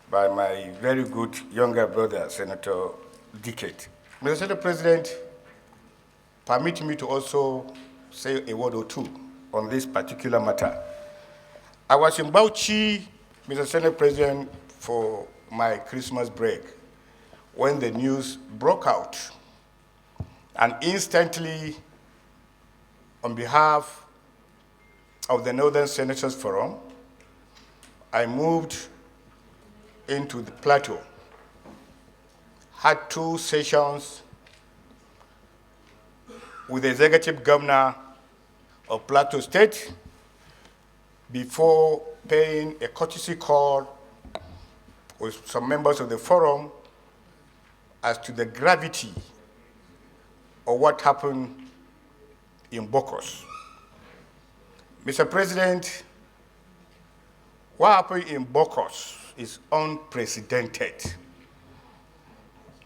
by my very good younger brother, Senator Dickett. Mr. Senate President, permit me to also say a word or two on this particular matter. I was in Bauchi, Mr. Senate President, for my Christmas break when the news broke out. And instantly, on behalf of the Northern Senators Forum, I moved into the Plateau, had 2 sessions with the executive governor of Plateau State before paying a courtesy call with some members of the forum as to the gravity of what happened in Bokkos. Mr. President, what happened in Bokkos is unprecedented.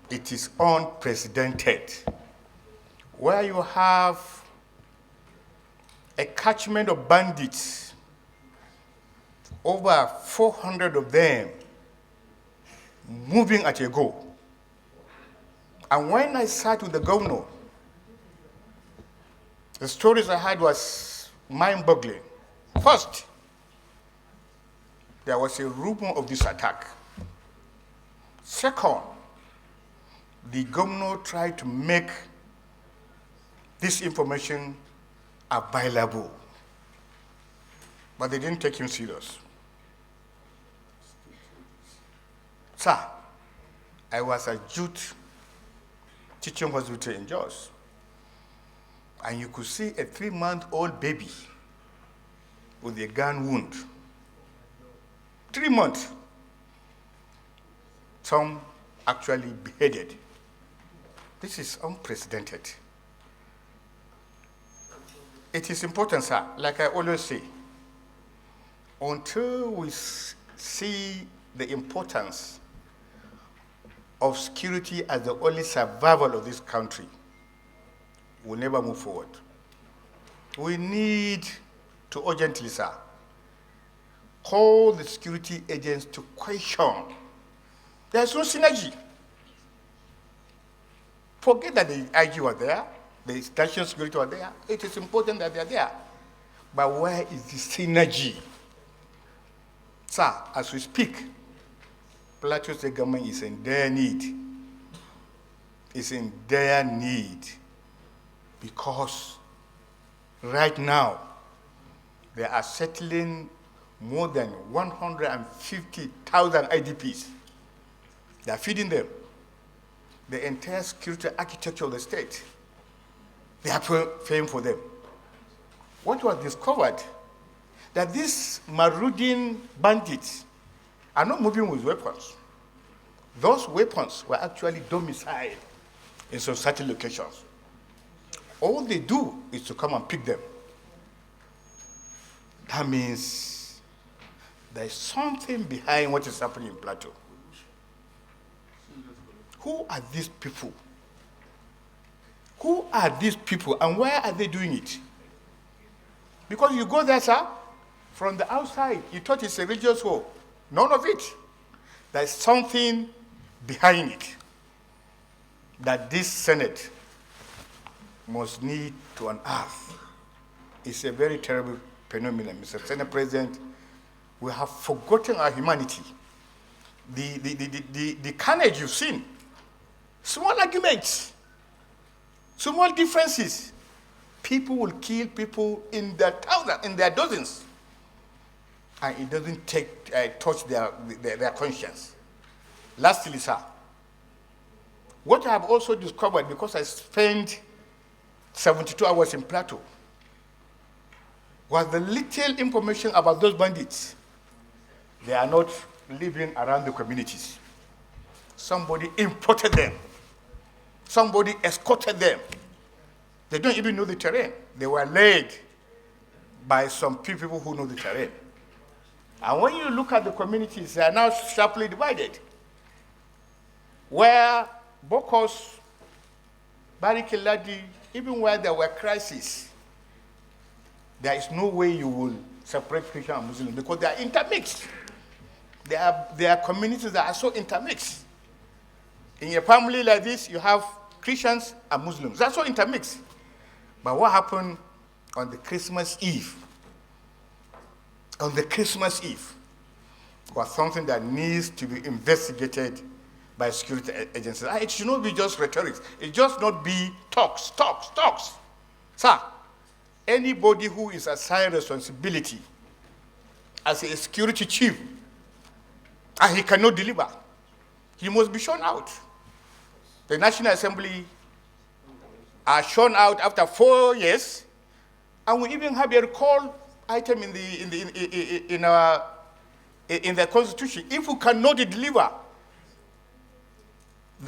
It is unprecedented. Where you have a catchment of bandits, over 400 of them moving at a go. And when I sat with the governor, the stories I had was mind-boggling. First, there was a rumor of this attack. Second, the governor tried to make this information available, but they didn't take him serious. Sir, I was at youth teaching hospital in Jos, and you could see a 3-month-old baby with a gun wound. 3 months. Some actually beheaded. This is unprecedented. It is important, sir, like I always say, until we see the importance of security as the only survival of this country, we'll never move forward. We need to urgently, sir, call the security agents to question. There's no synergy. Forget that the IG were there, the national security were there. It is important that they're there. But where is the synergy? Sir, as we speak, Plateau State government is in dire need. It's in dire need because right now they are settling more than 150,000 IDPs. They are feeding them. The entire security architecture of the state, they are paying for them. What was discovered, that these marauding bandits are not moving with weapons. Those weapons were actually domiciled in some certain locations. All they do is to come and pick them. That means there is something behind what is happening in Plateau. Who are these people? Who are these people and why are they doing it? Because you go there, sir, from the outside, you thought it's a religious war. None of it. There's something behind it that this Senate must need to unearth. It's a very terrible phenomenon, Mr. Senate President. We have forgotten our humanity. The carnage you've seen, small arguments, small differences. People will kill people in their thousands, in their dozens. And it doesn't touch their conscience. Lastly, sir, what I have also discovered, because I spent 72 hours in Plateau, was the little information about those bandits. They are not living around the communities. Somebody imported them. Somebody escorted them. They don't even know the terrain. They were led by some people who know the terrain. And when you look at the communities, they are now sharply divided. Where Bokkos, Barkin Ladi, even where there were crises, there is no way you will separate Christian and Muslim because they are intermixed. There are communities that are so intermixed. In a family like this, you have Christians and Muslims. That's so intermixed. But what happened on the Christmas Eve? On the Christmas Eve was something that needs to be investigated by security agencies. It should not be just rhetoric. It just not be talks. Sir, anybody who is assigned responsibility as a security chief and he cannot deliver, he must be shown out. The National Assembly are shown out after 4 years, and we even have a recall item in the Constitution. If we cannot deliver,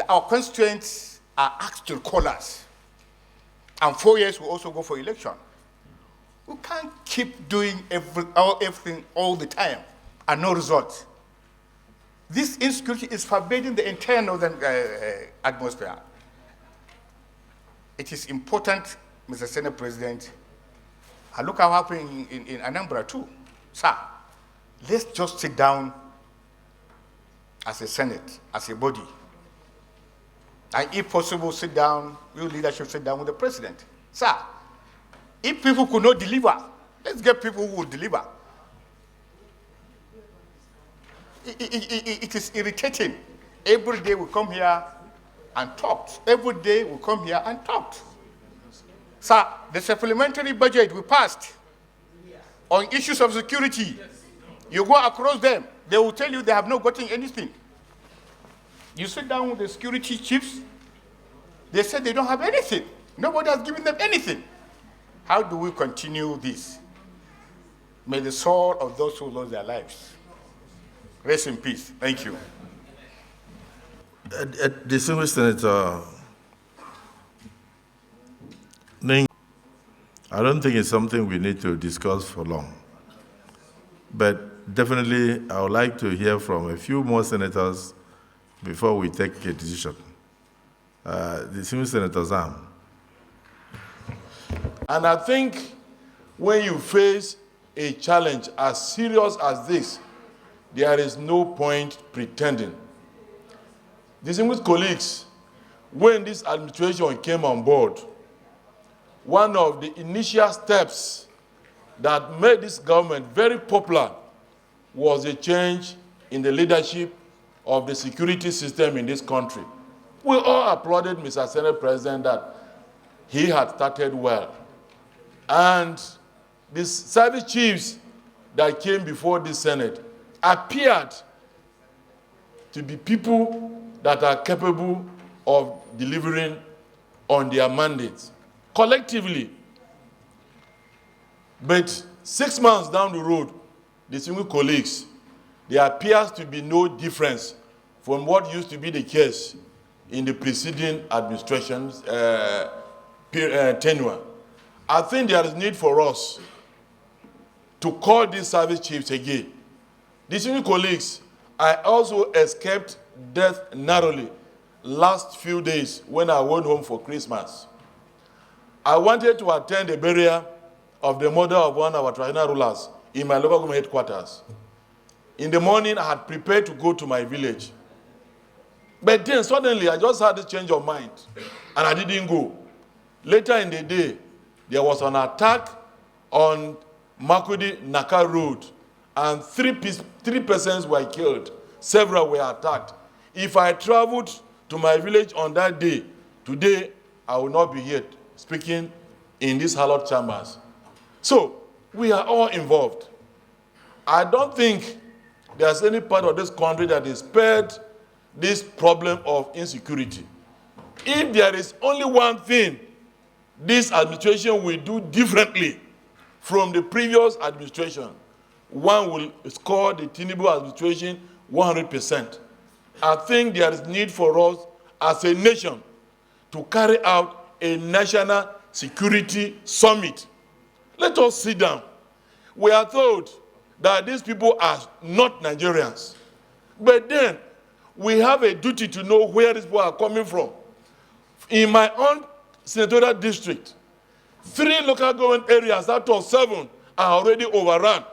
our constituents are asked to recall us. And 4 years will also go for election. We can't keep doing everything all the time and no result. This insecurity is pervading the entire northern atmosphere. It is important, Mr. Senate President, and look at what happened in Anambra too. Sir, let's just sit down as a Senate, as a body, and if possible, sit down, your leadership sit down with the President. Sir, if people could not deliver, let's get people who will deliver. It is irritating. Every day we come here and talk. Every day we come here and talk. Sir, the supplementary budget we passed on issues of security, you go across them, they will tell you they have not gotten anything. You sit down with the security chiefs, they said they don't have anything. Nobody has given them anything. How do we continue this? May the soul of those who lost their lives rest in peace. Thank you. Distinguished Senator, I don't think it's something we need to discuss for long. But definitely, I would like to hear from a few more senators before we take a decision. Distinguished Senator Zam. And I think when you face a challenge as serious as this, there is no point pretending. Distinguished colleagues, when this administration came on board, one of the initial steps that made this government very popular was a change in the leadership of the security system in this country. We all applauded Mr. Senate President that he had started well. And the service chiefs that came before the Senate appeared to be people that are capable of delivering on their mandates collectively. But 6 months down the road, distinguished colleagues, there appears to be no difference from what used to be the case in the preceding administration's tenure. I think there is need for us to call these service chiefs again. Distinguished colleagues, I also escaped death narrowly last few days when I went home for Christmas. I wanted to attend the burial of the mother of one of our traditional rulers in my local government headquarters. In the morning, I had prepared to go to my village. But then suddenly, I just had a change of mind, and I didn't go. Later in the day, there was an attack on Makudi-Naka Road, and three persons were killed. Several were attacked. If I traveled to my village on that day, today, I will not be here speaking in these hallowed chambers. So, we are all involved. I don't think there's any part of this country that is spared this problem of insecurity. If there is only one thing this administration will do differently from the previous administration, one will score the Tinubu administration 100%. I think there is need for us as a nation to carry out a national security summit. Let us sit down. We are told that these people are not Nigerians. But then, we have a duty to know where these people are coming from. In my own senatorial district, 3 local government areas out of 7 are already overrun.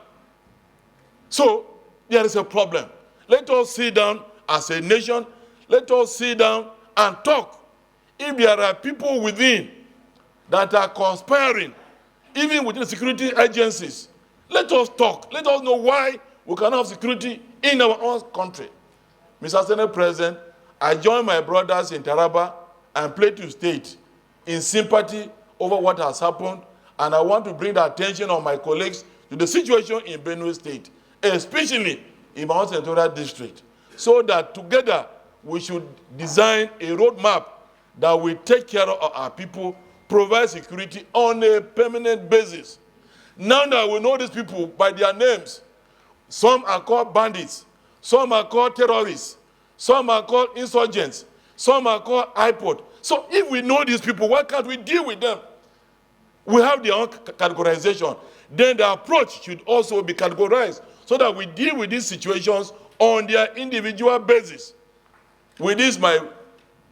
So, there is a problem. Let us sit down as a nation. Let us sit down and talk. If there are people within that are conspiring, even within the security agencies, let us talk. Let us know why we cannot have security in our own country. Mr. Senate President, I join my brothers in Taraba and Plateau State in sympathy over what has happened, and I want to bring the attention of my colleagues to the situation in Benue State, especially in my own senatorial district, so that together we should design a roadmap that will take care of our people, provide security on a permanent basis. Now that we know these people by their names, some are called bandits, some are called terrorists, some are called insurgents, some are called IPOD. So if we know these people, why can't we deal with them? We have their own categorization. Then the approach should also be categorized so that we deal with these situations on their individual basis. With this, my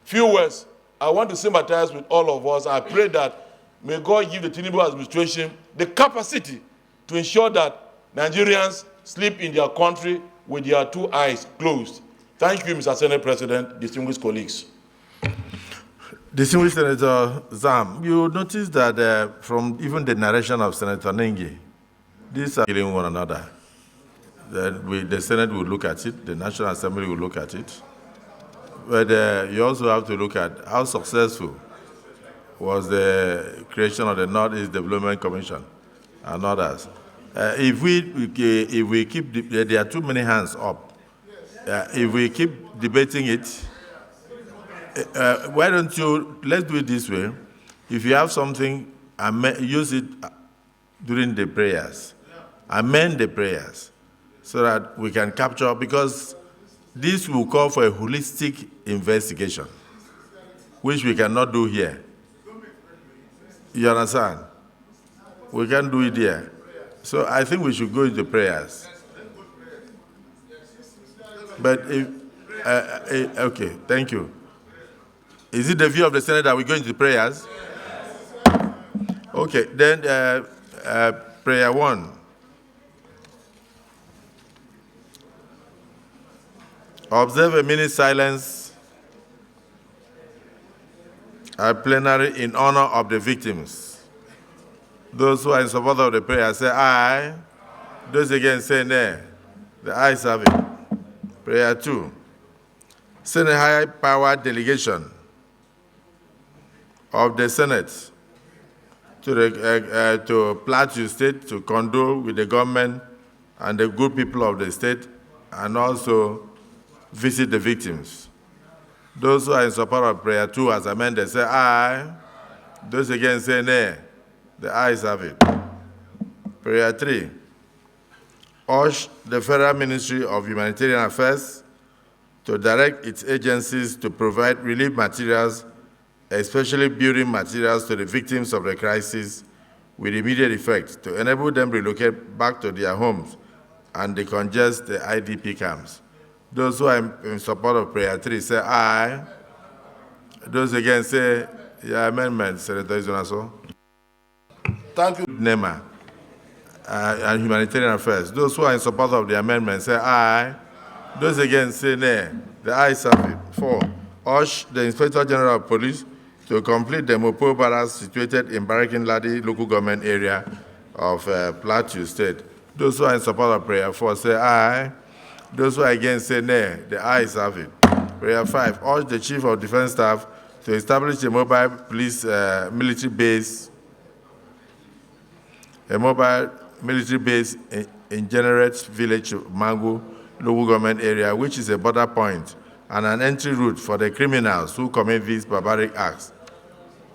few words, I want to sympathize with all of us. I pray that may God give the Tinubu administration the capacity to ensure that Nigerians sleep in their country with their two eyes closed. Thank you, Mr. Senate President, distinguished colleagues. Distinguished Senator Zam, you notice that from even the narration of Senator Nengi, these are killing one another. The Senate will look at it, the National Assembly will look at it. But you also have to look at how successful was the creation of the Northeast Development Commission and others. If we keep, there are too many hands up. If we keep debating it, why don't you, let's do it this way. If you have something, use it during the prayers. Amend the prayers so that we can capture, because this will call for a holistic investigation, which we cannot do here. You understand? We can't do it here. So I think we should go into prayers. But if, okay, thank you. Is it the view of the Senate that we go into prayers? Okay, then prayer 1. Observe a minute silence at plenary in honor of the victims. Those who are in support of the prayer say aye. Those against say nay. The ayes have it. Prayer 2. Send a high-power delegation of the Senate to Plateau State to condole with the government and the good people of the state, and also visit the victims. Those who are in support of prayer 2 as amended say aye. Those against say nay. The ayes have it. Prayer 3. Urge the Federal Ministry of Humanitarian Affairs to direct its agencies to provide relief materials, especially building materials, to the victims of the crisis with immediate effect to enable them relocate back to their homes and decongest the IDP camps. Those who are in support of prayer 3 say aye. Those against say your amendment, Senator Izonaso. Thank you. NEMA and Humanitarian Affairs. Those who are in support of the amendment say aye. Those against say nay. The ayes have it. 4. Urge the Inspector General of Police to complete the Mopo barracks situated in Barkin Ladi local government area of Plateau State. Those who are in support of prayer 4 say aye. Those who are against say nay. The ayes have it. Prayer 5. Urge the Chief of Defense Staff to establish a mobile police military base in Generate Village, Mangu, local government area, which is a border point and an entry route for the criminals who commit these barbaric acts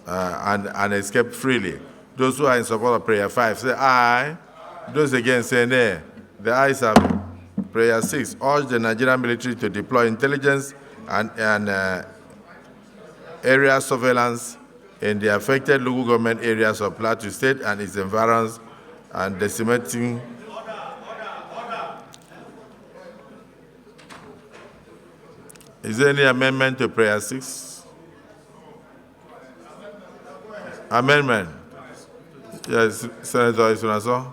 and escape freely. Those who are in support of prayer 5 say aye. Those against say nay. The ayes have it. Prayer 6. Urge the Nigerian military to deploy intelligence and area surveillance in the affected local government areas of Plateau State and its environs, and decimating Is there any amendment to prayer 6? Amendment. Yes, Senator Isunaso.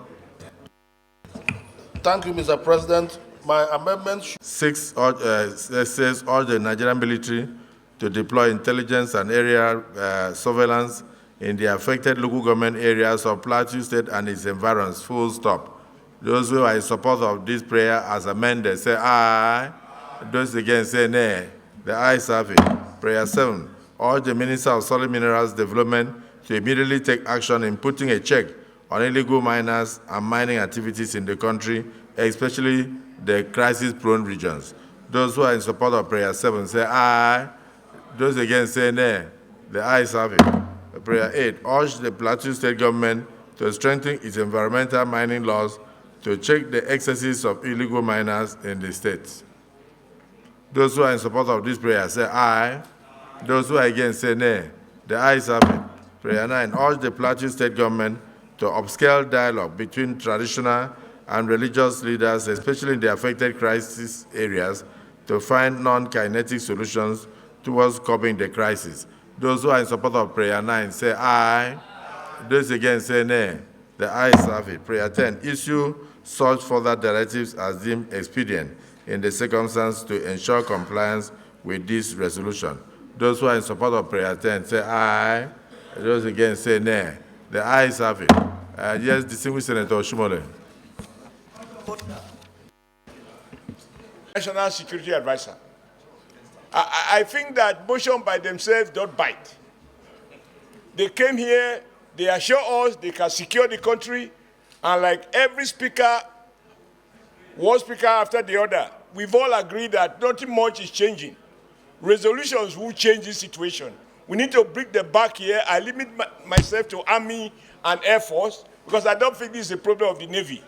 Thank you, Mr. President. My amendment should 6 says urge the Nigerian military to deploy intelligence and area surveillance in the affected local government areas of Plateau State and its environs, full stop. Those who are in support of this prayer as amended say aye. Those against say nay. The ayes have it. Prayer 7. Urge the Minister of Solid Minerals Development to immediately take action in putting a check on illegal miners and mining activities in the country, especially the crisis-prone regions. Those who are in support of prayer 7 say aye. Those against say nay. The ayes have it. Prayer 8. Urge the Plateau State government to strengthen its environmental mining laws to check the excesses of illegal miners in the state. Those who are in support of this prayer say aye. Those who are against say nay. The ayes have it. Prayer 9. Urge the Plateau State government to upscale dialogue between traditional and religious leaders, especially in the affected crisis areas, to find non-kinetic solutions towards curbing the crisis. Those who are in support of prayer 9 say aye. Those against say nay. The ayes have it. Prayer 10. Issue such further directives as deemed expedient in the circumstance to ensure compliance with this resolution. Those who are in support of prayer 10 say aye. Those against say nay. The ayes have it. Yes, distinguished Senator Oshiomhole. National Security Advisor. I think that motion by themselves don't bite. They came here, they assure us they can secure the country, and like every speaker, one speaker after the other, we've all agreed that nothing much is changing. Resolutions will change this situation. We need to bring them back here. I limit myself to Army and Air Force because I don't think this is a problem of the Navy.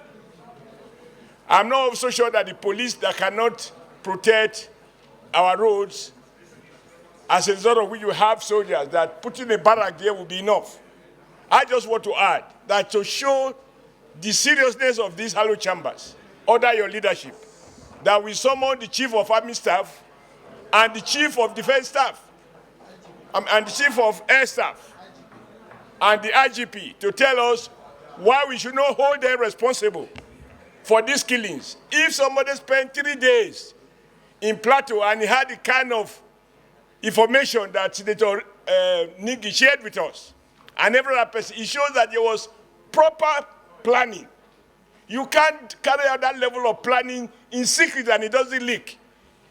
I'm not also sure that the police that cannot protect our roads, as a result of which you have soldiers, that putting a barrack there will be enough. I just want to add that to show the seriousness of these hollow chambers, under your leadership, that we summon the Chief of Army Staff and the Chief of Defense Staff and the Chief of Air Staff and the IGP to tell us why we should not hold them responsible for these killings. If somebody spent 3 days in Plateau and he had the kind of information that Senator Nigi shared with us, and every other person, it shows that there was proper planning. You can't carry out that level of planning in secret and it doesn't leak.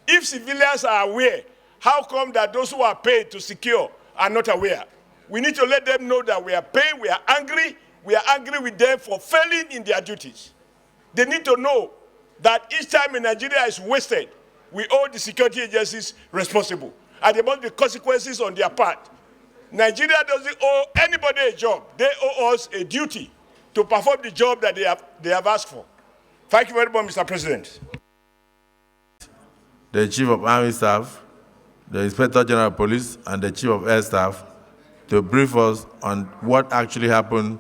If civilians are aware, how come that those who are paid to secure are not aware? We need to let them know that we are paid, we are angry with them for failing in their duties. They need to know that each time in Nigeria is wasted, we owe the security agencies responsible. And there must be consequences on their part. Nigeria doesn't owe anybody a job. They owe us a duty to perform the job that they have asked for. Thank you very much, Mr. President. The Chief of Army Staff, the Inspector General of Police, and the Chief of Air Staff to brief us on what actually happened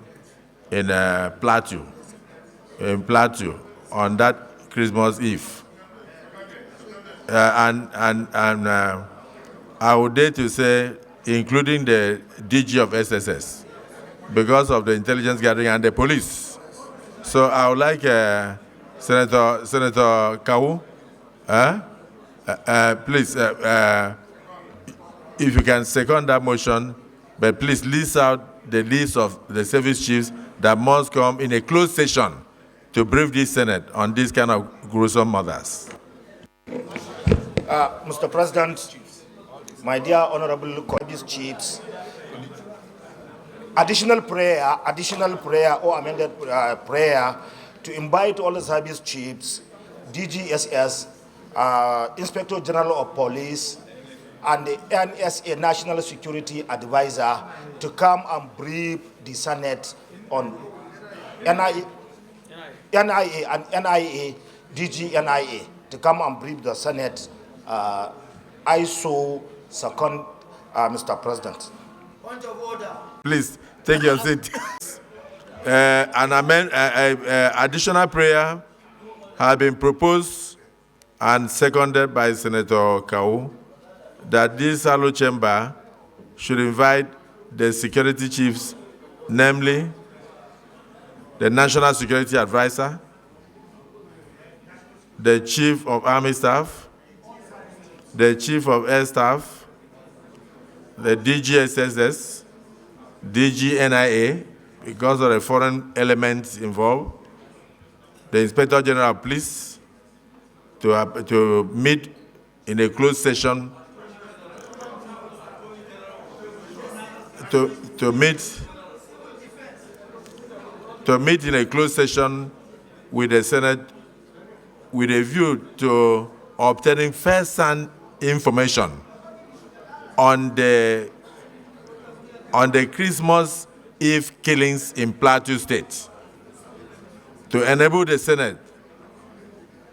in Plateau on that Christmas Eve. I would dare to say, including the DG of SSS, because of the intelligence gathering and the police. So I would like Senator Kawu, please, if you can second that motion, but please list out the list of the service chiefs that must come in a closed session to brief this Senate on this kind of gruesome murders. Mr. President, my dear honorable service chiefs, additional prayer or amended prayer to invite all the service chiefs, DGSS, Inspector General of Police, and the NSA National Security Advisor to come and brief the Senate on NIA and NIA, DGNIA, to come and brief the Senate. I so second, Mr. President. Point of order. Please take your seat. Additional prayer has been proposed and seconded by Senator Kawu that this hollow chamber should invite the security chiefs, namely the National Security Advisor, the Chief of Army Staff, the Chief of Air Staff, the DGSSS, DGNIA, because of the foreign elements involved, the Inspector General of Police, to meet in a closed session, to meet in a closed session with the Senate with a view to obtaining first-hand information on the Christmas Eve killings in Plateau State, to enable the Senate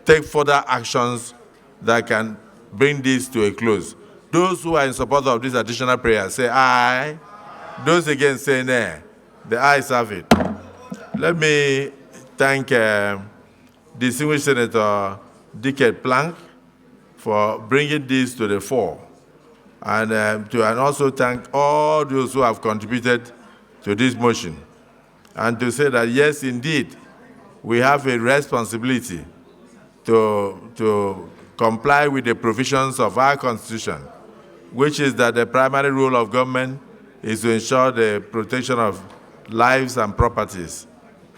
take further actions that can bring this to a close. Those who are in support of this additional prayer say aye. Those against say nay. The ayes have it. Let me thank distinguished Senator Dickett Plank for bringing this to the fore, and also thank all those who have contributed to this motion, and to say that yes, indeed, we have a responsibility to comply with the provisions of our Constitution, which is that the primary role of government is to ensure the protection of lives and properties.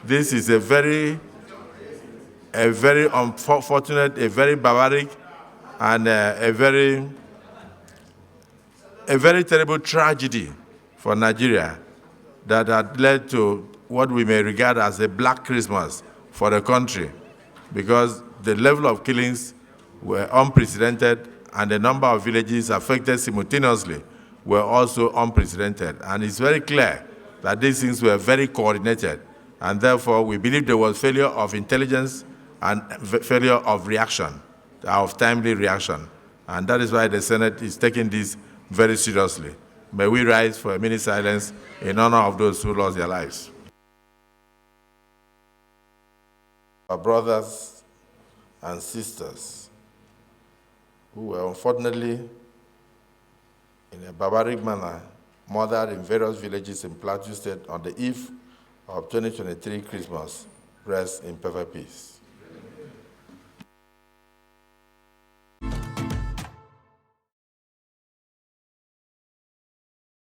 This is a very unfortunate, a very barbaric, and a very terrible tragedy for Nigeria that had led to what we may regard as a Black Christmas for the country, because the level of killings were unprecedented and the number of villages affected simultaneously were also unprecedented. And it's very clear that these things were very coordinated, and therefore we believe there was failure of intelligence and failure of reaction, of timely reaction. And that is why the Senate is taking this very seriously. May we rise for a minute silence in honor of those who lost their lives. Our brothers and sisters who were unfortunately, in a barbaric manner, murdered in various villages in Plateau State on the eve of 2023 Christmas, rest in perfect peace.